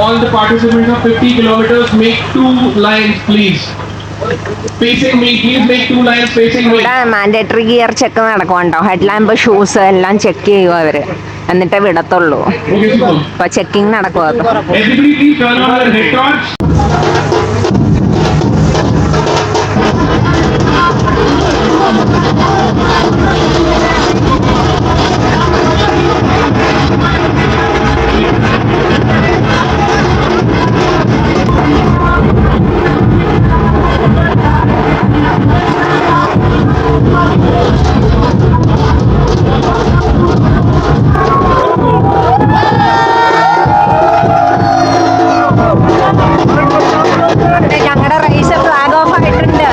all the participants of 50 kilometers make 2 lines, please. Facing me, please make 2 lines facing me. ഇവിടെ mandatory gear check നടക്കുന്നുണ്ടോ. Headlamp, shoes എല്ലാം check ചെയ്യുക അവര്, എന്നിട്ടേ വിടത്തുള്ളൂ. അപ്പൊ ചെക്കിങ് നടക്കുക. Everybody please turn on your head torch. ഞങ്ങളുടെ raise flag off ആയിട്ടുണ്ട്.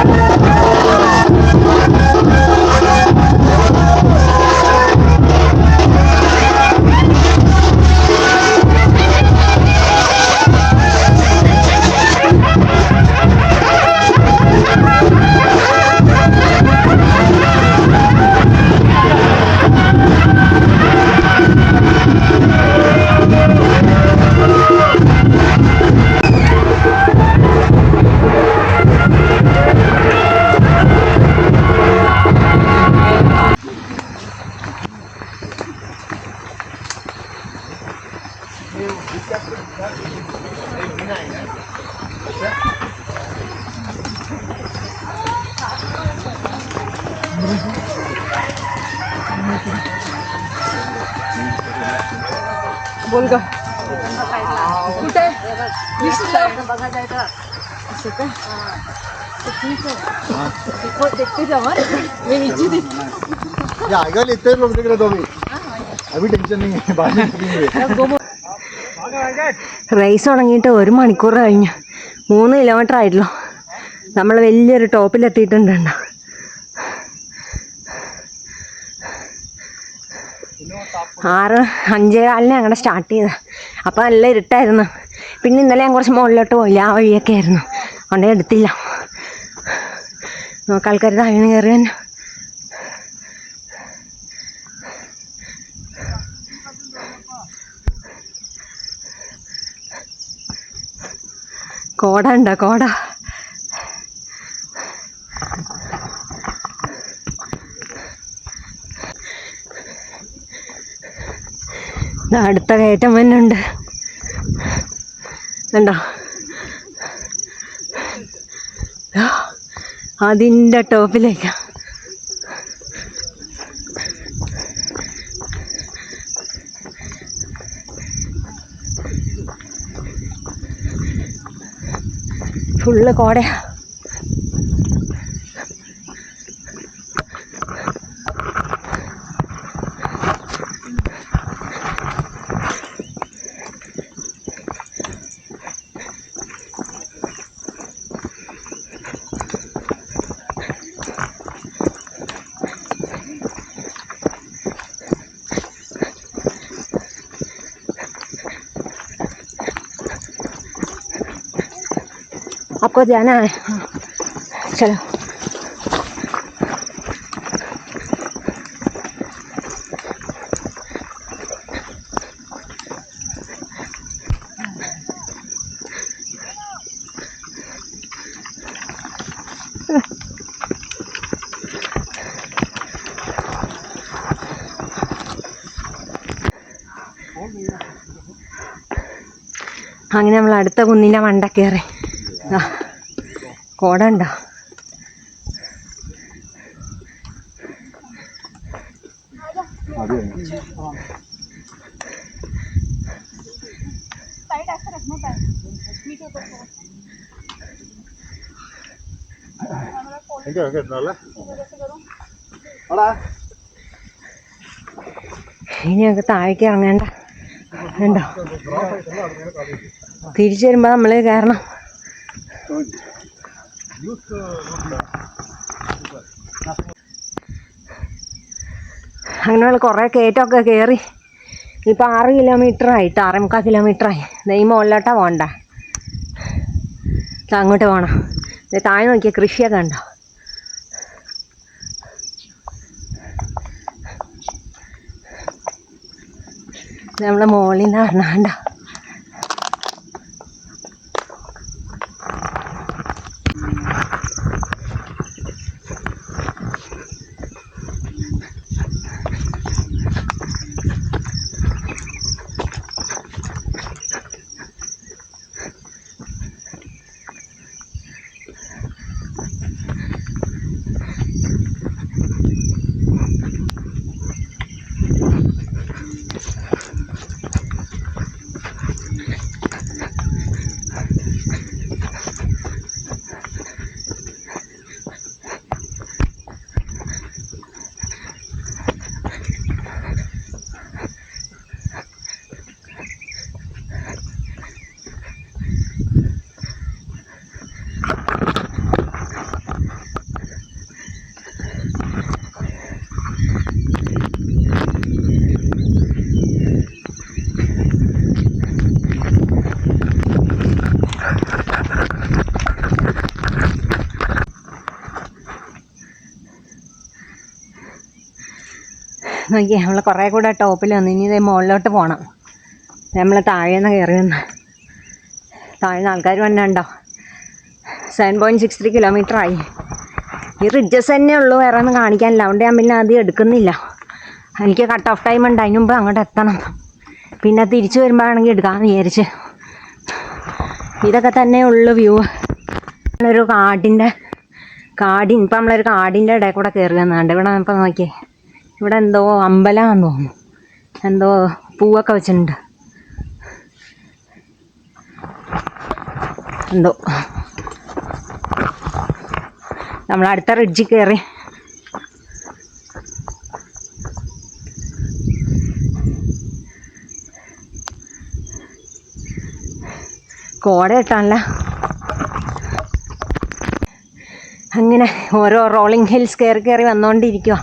बोल ग कुठे देखते जावा मी नीचे इतने लोग देख रहे तो अभी टेंशन नहीं है बाद में. റേസ് തുടങ്ങിയിട്ട് 1 മണിക്കൂർ കഴിഞ്ഞു. 3 കിലോമീറ്റർ ആയിട്ടുള്ളൂ. നമ്മൾ വലിയൊരു ടോപ്പിലെത്തിയിട്ടുണ്ട്. 5:15 ഞങ്ങളുടെ സ്റ്റാർട്ട് ചെയ്തത്. അപ്പോൾ നല്ല ഇരുട്ടായിരുന്നു. പിന്നെ ഇന്നലെ ഞാൻ കുറച്ച് മുകളിലോട്ട് പോയില്ല, ആ വഴിയൊക്കെ ആയിരുന്നു, അതുകൊണ്ട് എടുത്തില്ല. നമുക്ക് ആൾക്കാർ താഴെ കയറി തന്നെ. കോട ഉണ്ടോ? കോട അടുത്ത കയറ്റം തന്നെ ഉണ്ട്. കണ്ടോ? അതിൻ്റെ ടോപ്പിലേക്ക്. ഫുള്ള് കോടയാ. आपको जाना है? चलो. അങ്ങനെ നമ്മൾ അടുത്ത കുന്നിൻ്റെ മണ്ട കയറി. കോട ഉണ്ടോ? ഇനി ഞങ്ങൾക്ക് താഴേക്ക് ഇറങ്ങേണ്ട. ഉണ്ടോ? തിരിച്ചു വരുമ്പോൾ നമ്മൾ കയറണം. അങ്ങനെയുള്ള കുറേ കയറ്റമൊക്കെ കയറി. ഇപ്പോൾ 6 കിലോമീറ്റർ ആയിട്ട് 6.25 കിലോമീറ്റർ ആയി. ഈ മുകളിലോട്ടാണ് പോകണ്ട, അങ്ങോട്ട് പോകണം. താഴെ നോക്കിയാൽ കൃഷിയൊക്കെ ഉണ്ടോ? നമ്മുടെ മുകളിൽ നിന്ന് പറഞ്ഞാണ്ട നോക്കിയേ നമ്മൾ കുറേ കൂടെ ടോപ്പിൽ വന്നു. ഇനി ഇതേ മുകളിലോട്ട് പോകണം. നമ്മൾ താഴേന്ന് കയറി വന്ന് താഴ്ന്ന ആൾക്കാർ വന്നുണ്ടോ. 7.63 കിലോമീറ്റർ ആയി. ഈ റിഡ്ജസ് തന്നെ ഉള്ളൂ, വേറെ ഒന്നും കാണിക്കാനില്ല. അതുകൊണ്ട് ഞാൻ പിന്നെ ആദ്യം എടുക്കുന്നില്ല. എനിക്ക് കട്ട് ഓഫ് ടൈം ഉണ്ട്, അതിന് മുമ്പ് അങ്ങോട്ട് എത്തണം. പിന്നെ തിരിച്ചു വരുമ്പോഴാണെങ്കിൽ എടുക്കാമെന്ന് വിചാരിച്ച്. ഇതൊക്കെ തന്നെ ഉള്ളു വ്യൂ. ഒരു ഇപ്പം നമ്മളൊരു കാടിൻ്റെ ഇടയിൽ കൂടെ കയറി വന്നാണ്ട്. ഇവിടെ ഇപ്പം നോക്കിയേ, ഇവിടെ എന്തോ അമ്പലമാണെന്ന് തോന്നുന്നു. എന്തോ പൂവൊക്കെ വെച്ചിട്ടുണ്ട്. എന്തോ നമ്മളടുത്ത റിഡ്ജിൽ കയറി. കോട ഇട്ടാണല്ല. അങ്ങനെ ഓരോ റോളിംഗ് ഹിൽസ് കയറി വന്നുകൊണ്ടിരിക്കുക.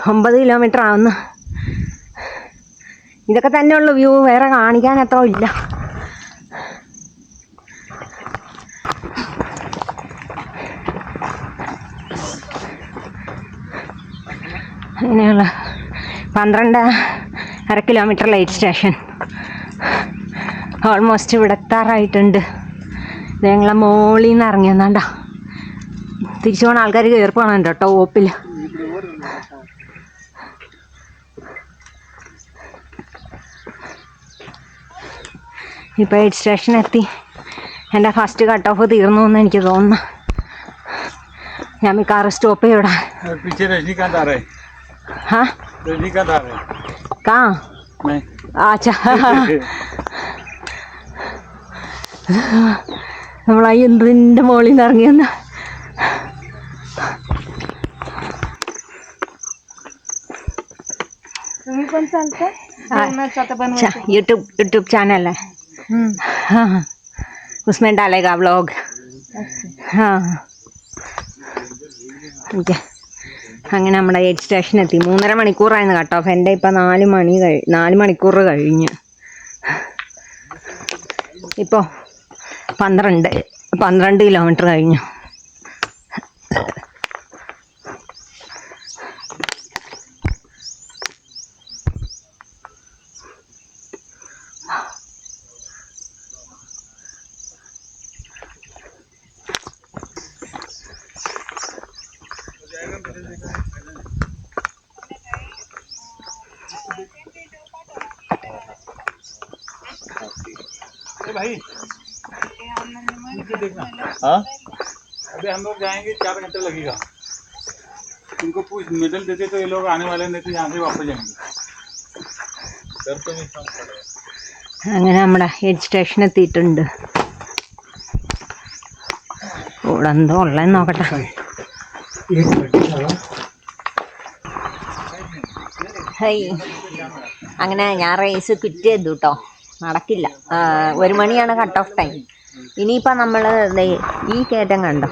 9 കിലോമീറ്റർ ആവുന്നു. ഇതൊക്കെ തന്നെ ഉള്ളു വ്യൂ, വേറെ കാണിക്കാൻ അത്ര ഇല്ല. അങ്ങനെയുള്ള 12.5 കിലോമീറ്റർ ലൈറ്റ് സ്റ്റേഷൻ. ഓൾമോസ്റ്റ് ഇവിടെ എത്താറായിട്ടുണ്ട്. ഞങ്ങളെ മോളിൽ നിന്ന് ഇറങ്ങി വന്നാണ്ട തിരിച്ചു പോകണ ആൾക്കാർ കയറി പോകണം കേട്ടോ ടോപ്പിൽ. ഇപ്പോൾ എയ്ഡ് സ്റ്റേഷൻ എത്തി. എൻ്റെ ഫസ്റ്റ് കട്ട് ഓഫ് തീർന്നു എന്ന് എനിക്ക് തോന്നുന്നു. ഞാൻ മിക്കവാറും സ്റ്റോപ്പ് ചെയ്യൂടാ. हाँ कहाँ? अच्छा നമ്മളായി എന്തിൻ്റെ മുകളിൽ നിന്ന് ഇറങ്ങിയെന്ന്. यूट्यूब चैनल है, हाँ उसमें डालेगा व्लॉग. हाँ ठीक है. അങ്ങനെ നമ്മുടെ എയ്ഡ് സ്റ്റേഷൻ എത്തി. 3.5 മണിക്കൂറായിരുന്നു കട്ട് ഓഫ്. എൻ്റെ ഇപ്പം 4 മണിക്കൂർ കഴിഞ്ഞ്. ഇപ്പോൾ 12 കിലോമീറ്റർ കഴിഞ്ഞു. भाई देखना, हाँ अभी हम लोग जाएंगे 4 घंटे लगेगा. इनको पूछ मेडल देते तो ये लोग आने वाले नहीं तो यहाँ से वापस जाएंगे. അങ്ങനെ നമ്മുടെ എയ്ഡ് സ്റ്റേഷൻ എത്തിയിട്ടുണ്ട്. ഇവിടെ എന്തോ ഉള്ളതെന്ന് നോക്കട്ടെ. ഹൈ, അങ്ങനെ ഞാൻ റേസ് ക്വിറ്റ് ചെയ്തു കേട്ടോ. നടക്കില്ല. 1 മണിയാണ് കട്ട് ഓഫ് ടൈം. ഇനിയിപ്പോൾ നമ്മൾ ഈ കയറ്റം കണ്ടോ,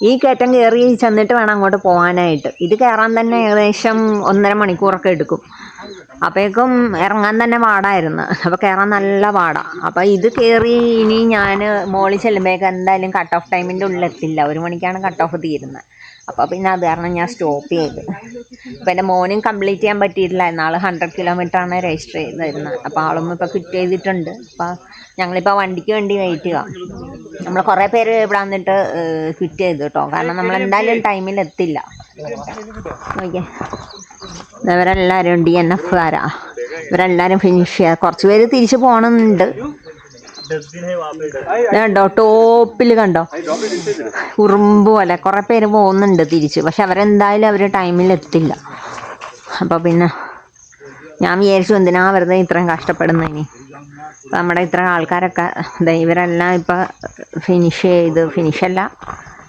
ഈ കയറ്റം കയറി ചെന്നിട്ട് വേണം അങ്ങോട്ട് പോകാനായിട്ട്. ഇത് കയറാൻ തന്നെ ഏകദേശം 1.5 മണിക്കൂറൊക്കെ എടുക്കും. അപ്പോഴേക്കും ഇറങ്ങാൻ തന്നെ പാടായിരുന്നു. അപ്പോൾ കയറാൻ നല്ല പാടാണ്. അപ്പോൾ ഇത് കയറി ഇനി ഞാൻ മോളിൽ ചെല്ലുമ്പോഴേക്കും എന്തായാലും കട്ട് ഓഫ് ടൈമിൻ്റെ ഉള്ളിലെത്തില്ല. 1 മണിക്കാണ് കട്ട് ഓഫ് തീരുന്നത്. അപ്പോൾ പിന്നെ അത് കാരണം ഞാൻ സ്റ്റോപ്പ് ചെയ്ത്. അപ്പോൾ എൻ്റെ മോനും കംപ്ലീറ്റ് ചെയ്യാൻ പറ്റിയിട്ടില്ലായിരുന്നു. ആൾ 100 കിലോമീറ്ററാണ് രജിസ്റ്റർ ചെയ്തിരുന്നത്. അപ്പോൾ ആളും ഇപ്പോൾ ക്വിറ്റ് ചെയ്തിട്ടുണ്ട്. അപ്പോൾ ഞങ്ങളിപ്പോൾ വണ്ടിക്ക് വേണ്ടി വെയിറ്റ് ചെയ്യുക. നമ്മൾ കുറേ പേര് ഇവിടെ വന്നിട്ട് ക്വിറ്റ് ചെയ്തു കേട്ടോ. കാരണം നമ്മളെന്തായാലും ടൈമിൽ എത്തില്ല. ഓക്കെ, ഇവരെല്ലാവരും DNFകാരാ. ഇവരെല്ലാവരും ഫിനിഷ് ചെയ്യുക. കുറച്ച് പേര് തിരിച്ച് പോകണമെന്നുണ്ട്. കണ്ടോ ടോപ്പിൽ കണ്ടോ ഉറുമ്പ് പോലെ കുറേ പേര് പോകുന്നുണ്ട് തിരിച്ച്. പക്ഷെ അവരെന്തായാലും ടൈമിൽ എത്തില്ല. അപ്പോൾ പിന്നെ ഞാൻ വിചാരിച്ചു എന്തിനാ വെറുതെ ഇത്രയും കഷ്ടപ്പെടുന്നതിന്. നമ്മുടെ ഇത്ര ആൾക്കാരൊക്കെ ഇവരെല്ലാം ഇപ്പം ഫിനിഷല്ല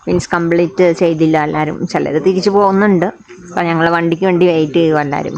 മീൻസ് കംപ്ലീറ്റ് ചെയ്തില്ല എല്ലാവരും. ചിലർ തിരിച്ചു പോകുന്നുണ്ട്. അപ്പോൾ ഞങ്ങൾ വണ്ടിക്ക് വേണ്ടി വെയിറ്റ് ചെയ്യുക എല്ലാവരും.